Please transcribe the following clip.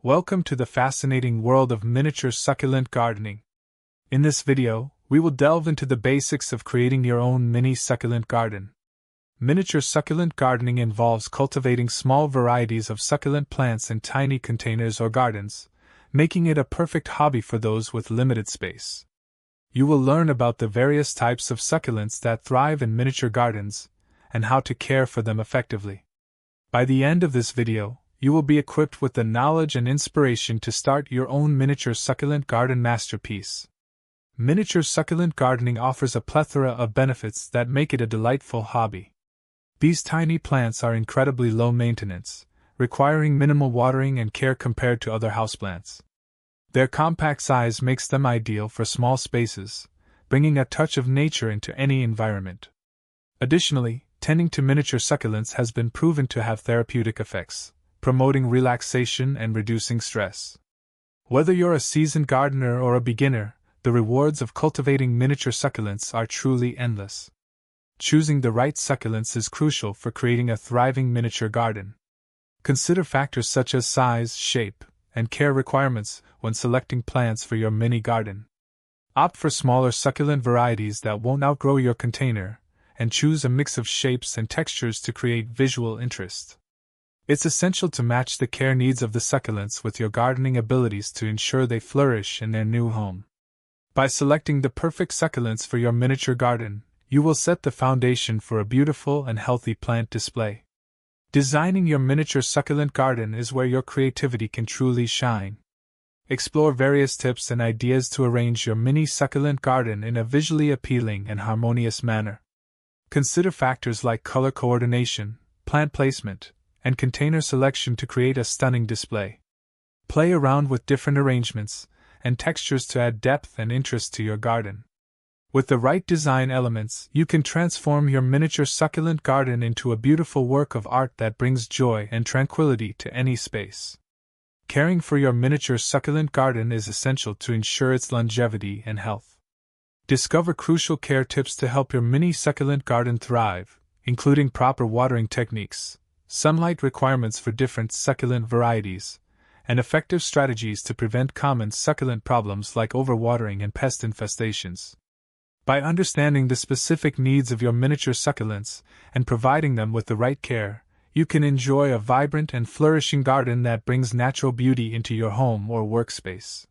Welcome to the fascinating world of miniature succulent gardening. In this video, we will delve into the basics of creating your own mini succulent garden. Miniature succulent gardening involves cultivating small varieties of succulent plants in tiny containers or gardens, making it a perfect hobby for those with limited space. You will learn about the various types of succulents that thrive in miniature gardens, and how to care for them effectively. By the end of this video, you will be equipped with the knowledge and inspiration to start your own miniature succulent garden masterpiece. Miniature succulent gardening offers a plethora of benefits that make it a delightful hobby. These tiny plants are incredibly low maintenance, requiring minimal watering and care compared to other houseplants. Their compact size makes them ideal for small spaces, bringing a touch of nature into any environment. Additionally, tending to miniature succulents has been proven to have therapeutic effects, promoting relaxation and reducing stress. Whether you're a seasoned gardener or a beginner, the rewards of cultivating miniature succulents are truly endless. Choosing the right succulents is crucial for creating a thriving miniature garden. Consider factors such as size, shape, and care requirements when selecting plants for your mini garden. Opt for smaller succulent varieties that won't outgrow your container, and choose a mix of shapes and textures to create visual interest. It's essential to match the care needs of the succulents with your gardening abilities to ensure they flourish in their new home. By selecting the perfect succulents for your miniature garden, you will set the foundation for a beautiful and healthy plant display. Designing your miniature succulent garden is where your creativity can truly shine. Explore various tips and ideas to arrange your mini succulent garden in a visually appealing and harmonious manner. Consider factors like color coordination, plant placement, and container selection to create a stunning display. Play around with different arrangements and textures to add depth and interest to your garden. With the right design elements, you can transform your miniature succulent garden into a beautiful work of art that brings joy and tranquility to any space. Caring for your miniature succulent garden is essential to ensure its longevity and health. Discover crucial care tips to help your mini succulent garden thrive, including proper watering techniques, sunlight requirements for different succulent varieties, and effective strategies to prevent common succulent problems like overwatering and pest infestations. By understanding the specific needs of your miniature succulents and providing them with the right care, you can enjoy a vibrant and flourishing garden that brings natural beauty into your home or workspace.